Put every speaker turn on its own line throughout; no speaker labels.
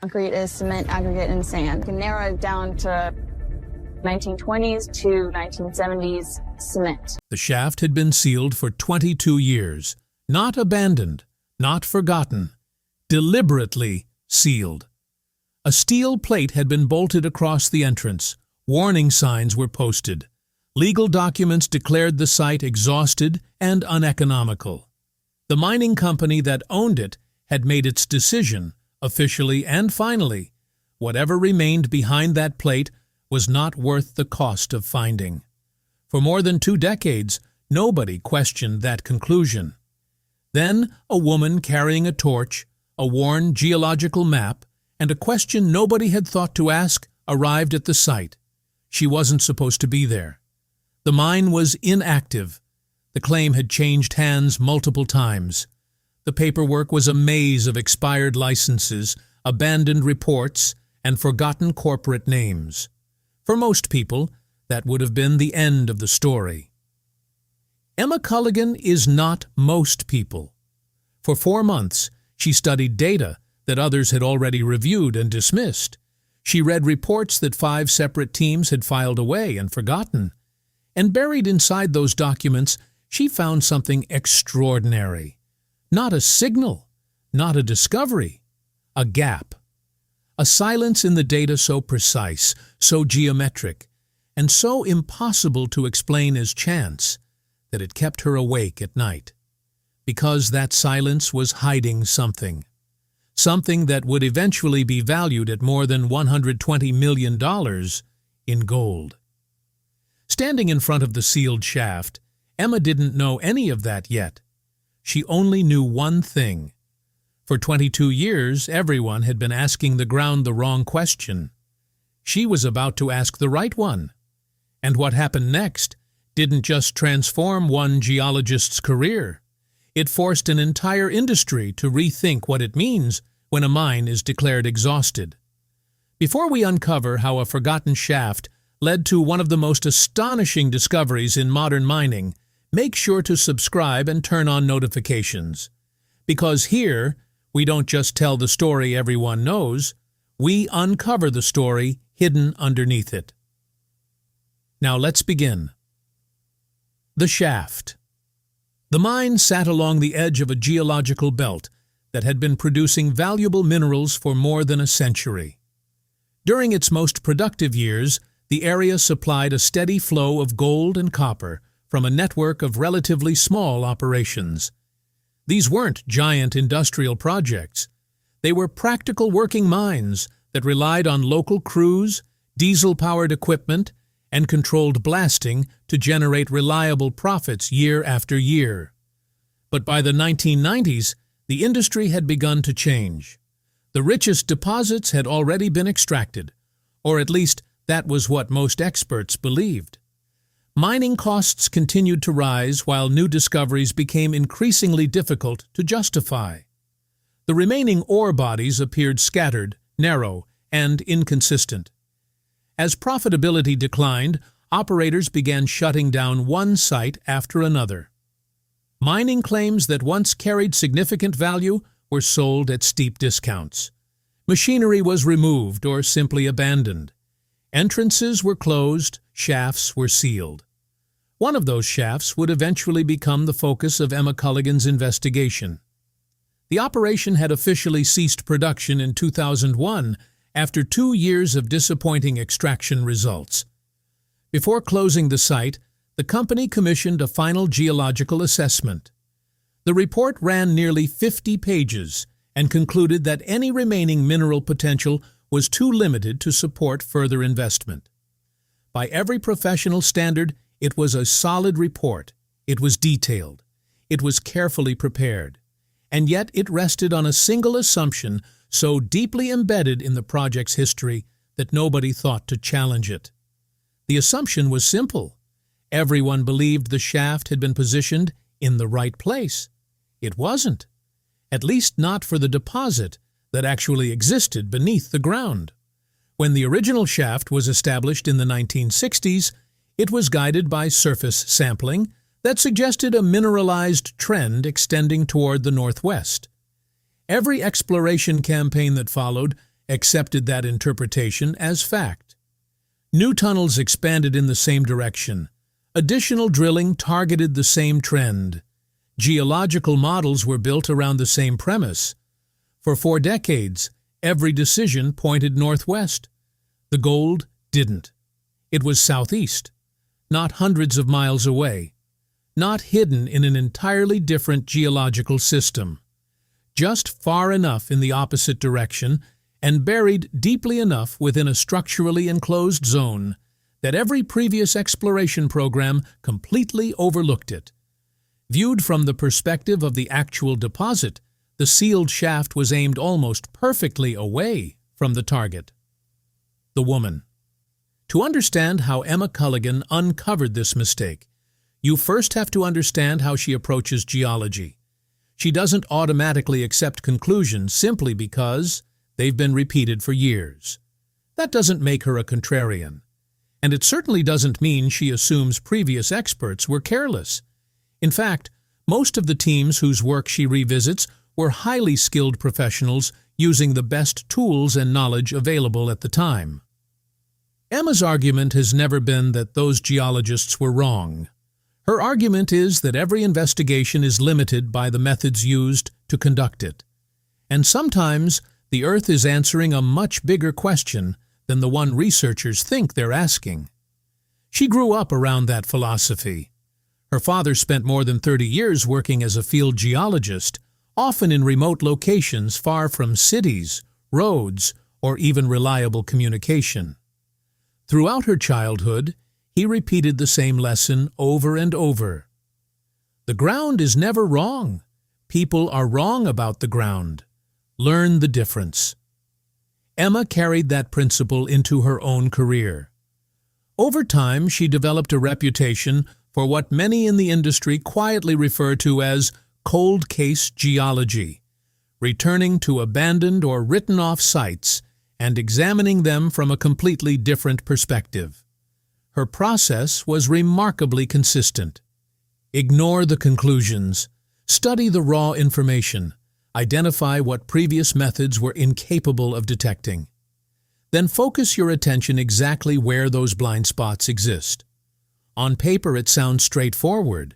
Concrete is cement, aggregate, and sand. You can narrow it down to 1920s to 1970s cement.
The shaft had been sealed for 22 years, not abandoned, not forgotten, deliberately sealed. A steel plate had been bolted across the entrance. Warning signs were posted. Legal documents declared the site exhausted and uneconomical. The mining company that owned it had made its decision, officially and finally. Whatever remained behind that plate was not worth the cost of finding. For more than 2 decades, nobody questioned that conclusion. Then, a woman carrying a torch, a worn geological map, and a question nobody had thought to ask arrived at the site. She wasn't supposed to be there. The mine was inactive. The claim had changed hands multiple times. The paperwork was a maze of expired licenses, abandoned reports, and forgotten corporate names. For most people, that would have been the end of the story. Emma Culligan is not most people. For 4 months, she studied data that others had already reviewed and dismissed. She read reports that 5 separate teams had filed away and forgotten. And buried inside those documents, she found something extraordinary. Not a signal, not a discovery, a gap. A silence in the data so precise, so geometric, and so impossible to explain as chance that it kept her awake at night. Because that silence was hiding something. Something that would eventually be valued at more than $120 million in gold. Standing in front of the sealed shaft, Emma didn't know any of that yet. She only knew one thing. For 22 years, everyone had been asking the ground the wrong question. She was about to ask the right one. And what happened next didn't just transform one geologist's career. It forced an entire industry to rethink what it means when a mine is declared exhausted. Before we uncover how a forgotten shaft led to one of the most astonishing discoveries in modern mining, make sure to subscribe and turn on notifications. Because here, we don't just tell the story everyone knows, we uncover the story hidden underneath it. Now let's begin. The shaft. The mine sat along the edge of a geological belt that had been producing valuable minerals for more than a century. During its most productive years, the area supplied a steady flow of gold and copper from a network of relatively small operations. These weren't giant industrial projects. They were practical working mines that relied on local crews, diesel-powered equipment, and controlled blasting to generate reliable profits year after year. But by the 1990s, the industry had begun to change. The richest deposits had already been extracted, or at least that was what most experts believed. Mining costs continued to rise while new discoveries became increasingly difficult to justify. The remaining ore bodies appeared scattered, narrow, and inconsistent. As profitability declined, operators began shutting down one site after another. Mining claims that once carried significant value were sold at steep discounts. Machinery was removed or simply abandoned. Entrances were closed, shafts were sealed. One of those shafts would eventually become the focus of Emma Culligan's investigation. The operation had officially ceased production in 2001 after 2 years of disappointing extraction results. Before closing the site, the company commissioned a final geological assessment. The report ran nearly 50 pages and concluded that any remaining mineral potential was too limited to support further investment. By every professional standard, it was a solid report. It was detailed. It was carefully prepared. And yet it rested on a single assumption so deeply embedded in the project's history that nobody thought to challenge it. The assumption was simple. Everyone believed the shaft had been positioned in the right place. It wasn't, at least not for the deposit that actually existed beneath the ground. When the original shaft was established in the 1960s, it was guided by surface sampling that suggested a mineralized trend extending toward the northwest. Every exploration campaign that followed accepted that interpretation as fact. New tunnels expanded in the same direction. Additional drilling targeted the same trend. Geological models were built around the same premise. For 4 decades, every decision pointed northwest. The gold didn't. It was southeast, not hundreds of miles away, not hidden in an entirely different geological system, just far enough in the opposite direction and buried deeply enough within a structurally enclosed zone that every previous exploration program completely overlooked it. Viewed from the perspective of the actual deposit, the sealed shaft was aimed almost perfectly away from the target. The woman. To understand how Emma Culligan uncovered this mistake, you first have to understand how she approaches geology. She doesn't automatically accept conclusions simply because they've been repeated for years. That doesn't make her a contrarian. And it certainly doesn't mean she assumes previous experts were careless. In fact, most of the teams whose work she revisits were highly skilled professionals using the best tools and knowledge available at the time. Emma's argument has never been that those geologists were wrong. Her argument is that every investigation is limited by the methods used to conduct it. And sometimes the Earth is answering a much bigger question than the one researchers think they're asking. She grew up around that philosophy. Her father spent more than 30 years working as a field geologist, often in remote locations far from cities, roads, or even reliable communication. Throughout her childhood, he repeated the same lesson over and over. The ground is never wrong. People are wrong about the ground. Learn the difference. Emma carried that principle into her own career. Over time, she developed a reputation for what many in the industry quietly refer to as cold case geology, returning to abandoned or written-off sites and examining them from a completely different perspective. Her process was remarkably consistent. Ignore the conclusions. Study the raw information. Identify what previous methods were incapable of detecting. Then focus your attention exactly where those blind spots exist. On paper, it sounds straightforward.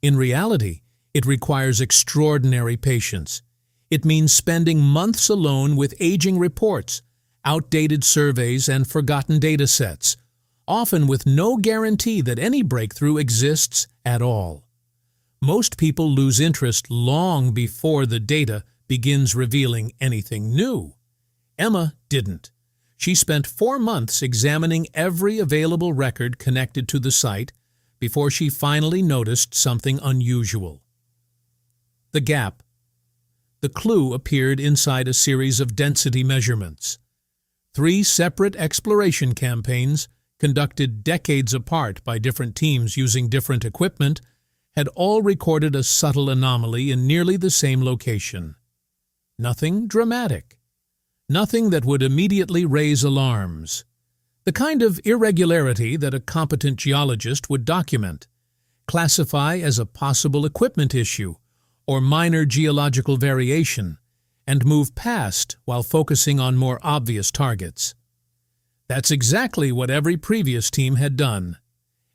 In reality, it requires extraordinary patience. It means spending months alone with aging reports, outdated surveys, and forgotten data sets, often with no guarantee that any breakthrough exists at all. Most people lose interest long before the data begins revealing anything new. Emma didn't. She spent 4 months examining every available record connected to the site before she finally noticed something unusual. The gap. The clue appeared inside a series of density measurements. 3 separate exploration campaigns, conducted decades apart by different teams using different equipment, had all recorded a subtle anomaly in nearly the same location. Nothing dramatic. Nothing that would immediately raise alarms. The kind of irregularity that a competent geologist would document, classify as a possible equipment issue or minor geological variation, and move past while focusing on more obvious targets. That's exactly what every previous team had done.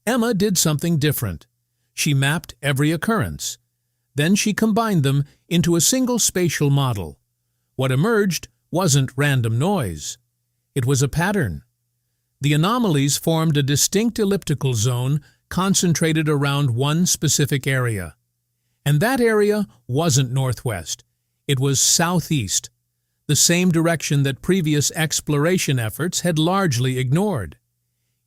Emma did something different. She mapped every occurrence. Then she combined them into a single spatial model. What emerged wasn't random noise. It was a pattern. The anomalies formed a distinct elliptical zone concentrated around one specific area. And that area wasn't northwest. It was southeast, the same direction that previous exploration efforts had largely ignored.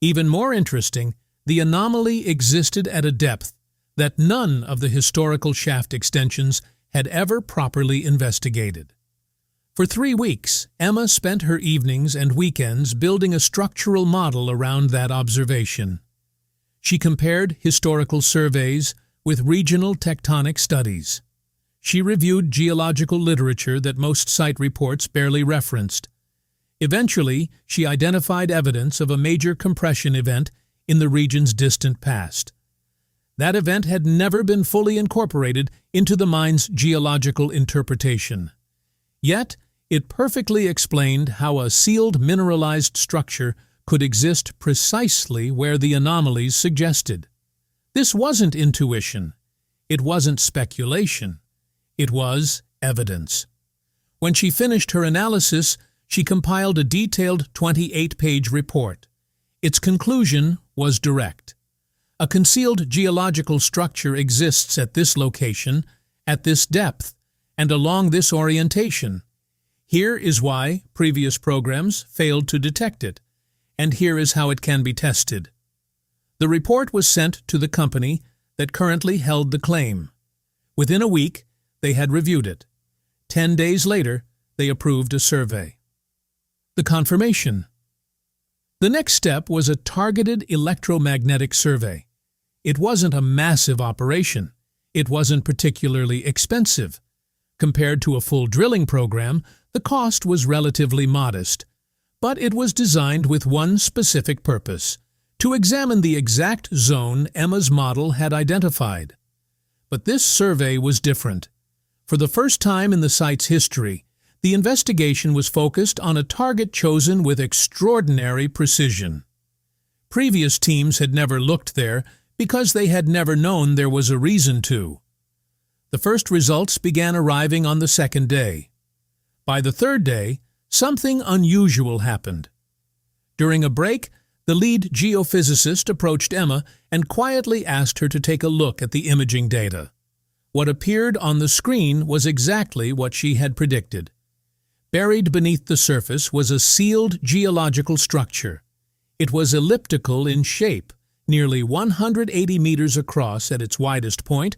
Even more interesting, the anomaly existed at a depth that none of the historical shaft extensions had ever properly investigated. For 3 weeks, Emma spent her evenings and weekends building a structural model around that observation. She compared historical surveys with regional tectonic studies. She reviewed geological literature that most site reports barely referenced. Eventually, she identified evidence of a major compression event in the region's distant past. That event had never been fully incorporated into the mine's geological interpretation. Yet, It perfectly explained how a sealed mineralized structure could exist precisely where the anomalies suggested. This wasn't intuition. It wasn't speculation. It was evidence. When she finished her analysis, she compiled a detailed 28-page report. Its conclusion was direct. A concealed geological structure exists at this location, at this depth, and along this orientation. Here is why previous programs failed to detect it, and here is how it can be tested. The report was sent to the company that currently held the claim. Within a week, they had reviewed it. 10 days later, they approved a survey. The confirmation. The next step was a targeted electromagnetic survey. It wasn't a massive operation. It wasn't particularly expensive. Compared to a full drilling program, the cost was relatively modest. But it was designed with one specific purpose: to examine the exact zone Emma's model had identified. But this survey was different. For the first time in the site's history, the investigation was focused on a target chosen with extraordinary precision. Previous teams had never looked there because they had never known there was a reason to. The first results began arriving on the second day. By the third day, something unusual happened. During a break, the lead geophysicist approached Emma and quietly asked her to take a look at the imaging data. What appeared on the screen was exactly what she had predicted. Buried beneath the surface was a sealed geological structure. It was elliptical in shape, nearly 180 meters across at its widest point,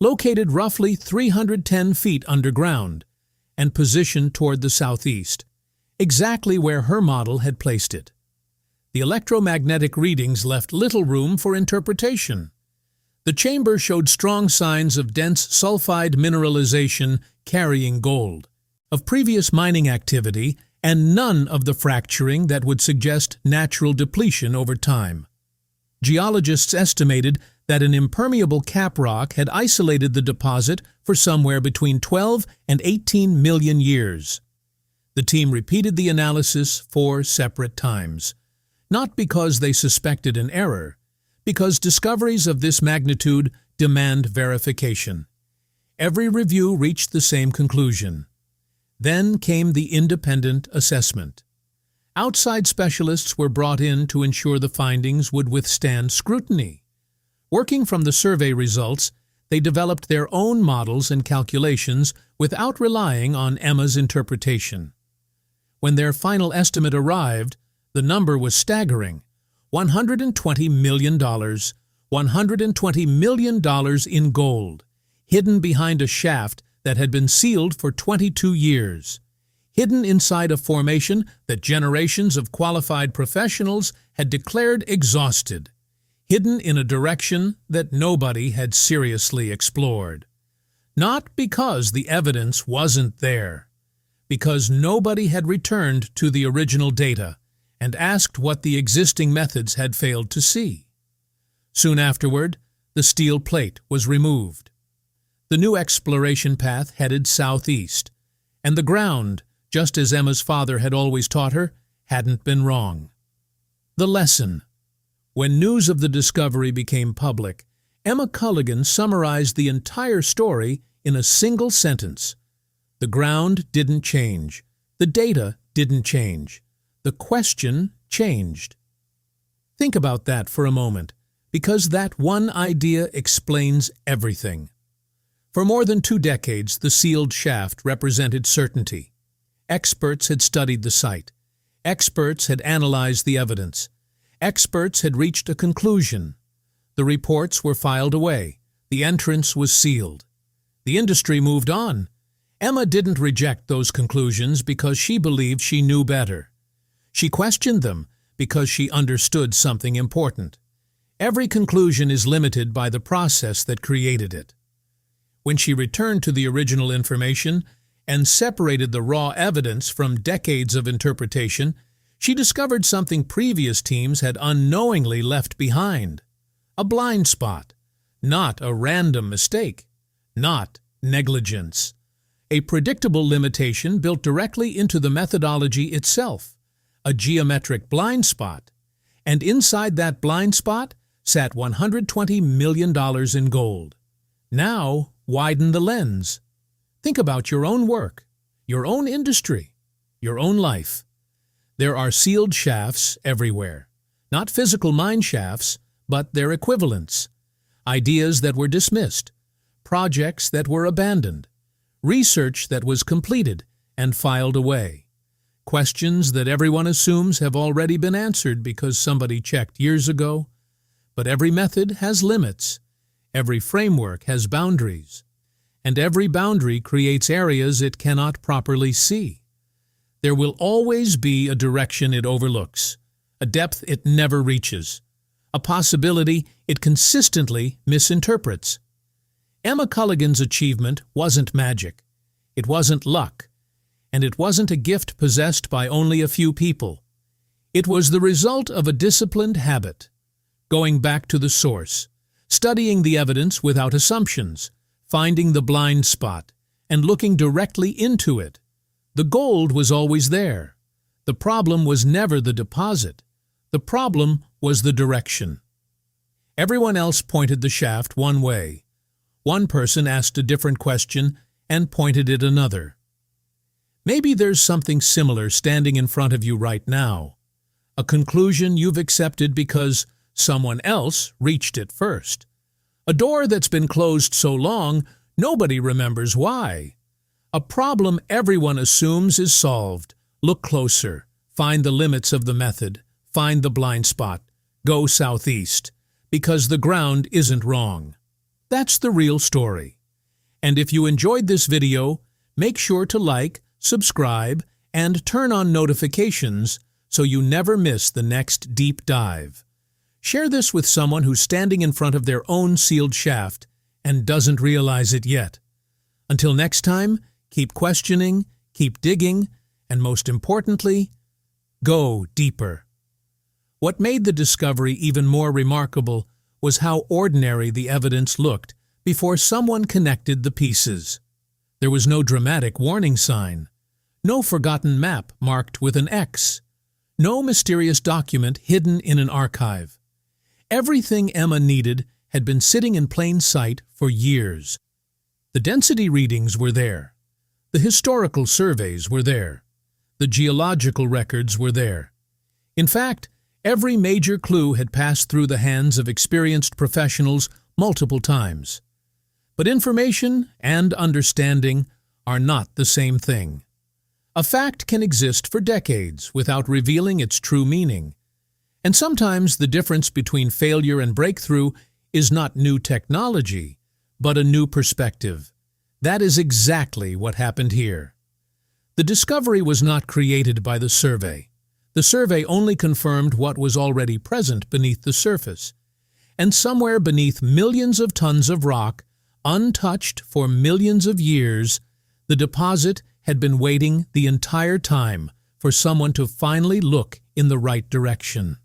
located roughly 310 feet underground, and positioned toward the southeast, exactly where her model had placed it. The electromagnetic readings left little room for interpretation. The chamber showed strong signs of dense sulfide mineralization carrying gold, of previous mining activity, and none of the fracturing that would suggest natural depletion over time. Geologists estimated that an impermeable cap rock had isolated the deposit for somewhere between 12 and 18 million years. The team repeated the analysis 4 separate times, not because they suspected an error, because discoveries of this magnitude demand verification. Every review reached the same conclusion. Then came the independent assessment. Outside specialists were brought in to ensure the findings would withstand scrutiny. Working from the survey results, they developed their own models and calculations without relying on Emma's interpretation. When their final estimate arrived, the number was staggering: $120 million, $120 million in gold, hidden behind a shaft that had been sealed for 22 years, hidden inside a formation that generations of qualified professionals had declared exhausted, hidden in a direction that nobody had seriously explored. Not because the evidence wasn't there, because nobody had returned to the original data and asked what the existing methods had failed to see. Soon afterward, the steel plate was removed. The new exploration path headed southeast, and the ground, just as Emma's father had always taught her, hadn't been wrong. The lesson. When news of the discovery became public, Emma Culligan summarized the entire story in a single sentence. The ground didn't change. The data didn't change. The question changed. Think about that for a moment, because that one idea explains everything. For more than 2 decades, the sealed shaft represented certainty. Experts had studied the site. Experts had analyzed the evidence. Experts had reached a conclusion. The reports were filed away. The entrance was sealed. The industry moved on. Emma didn't reject those conclusions because she believed she knew better. She questioned them because she understood something important. Every conclusion is limited by the process that created it. When she returned to the original information and separated the raw evidence from decades of interpretation, she discovered something previous teams had unknowingly left behind. A blind spot, not a random mistake, not negligence. a predictable limitation built directly into the methodology itself, a geometric blind spot. And inside that blind spot sat $120 million in gold. Now, widen the lens. Think about your own work, your own industry, your own life. There are sealed shafts everywhere. Not physical mine shafts, but their equivalents. Ideas that were dismissed, projects that were abandoned, research that was completed and filed away, questions that everyone assumes have already been answered because somebody checked years ago. But every method has limits, every framework has boundaries, and every boundary creates areas it cannot properly see. There will always be a direction it overlooks, a depth it never reaches, a possibility it consistently misinterprets. Emma Culligan's achievement wasn't magic, it wasn't luck, and it wasn't a gift possessed by only a few people. It was the result of a disciplined habit, going back to the source, studying the evidence without assumptions, finding the blind spot, and looking directly into it. The gold was always there. The problem was never the deposit. The problem was the direction. Everyone else pointed the shaft one way. One person asked a different question and pointed it another. Maybe there's something similar standing in front of you right now, a conclusion you've accepted because someone else reached it first. A door that's been closed so long, nobody remembers why. A problem everyone assumes is solved. Look closer. Find the limits of the method. Find the blind spot. Go southeast. Because the ground isn't wrong. That's the real story. And if you enjoyed this video, make sure to like, subscribe, and turn on notifications so you never miss the next deep dive. Share this with someone who's standing in front of their own sealed shaft and doesn't realize it yet. Until next time, keep questioning, keep digging, and most importantly, go deeper. What made the discovery even more remarkable was how ordinary the evidence looked before someone connected the pieces. There was no dramatic warning sign, no forgotten map marked with an X, no mysterious document hidden in an archive. Everything Emma needed had been sitting in plain sight for years. The density readings were there. The historical surveys were there. The geological records were there. In fact, every major clue had passed through the hands of experienced professionals multiple times. But information and understanding are not the same thing. A fact can exist for decades without revealing its true meaning. And sometimes the difference between failure and breakthrough is not new technology, but a new perspective. That is exactly what happened here. The discovery was not created by the survey. The survey only confirmed what was already present beneath the surface. And somewhere beneath millions of tons of rock, untouched for millions of years, the deposit had been waiting the entire time for someone to finally look in the right direction.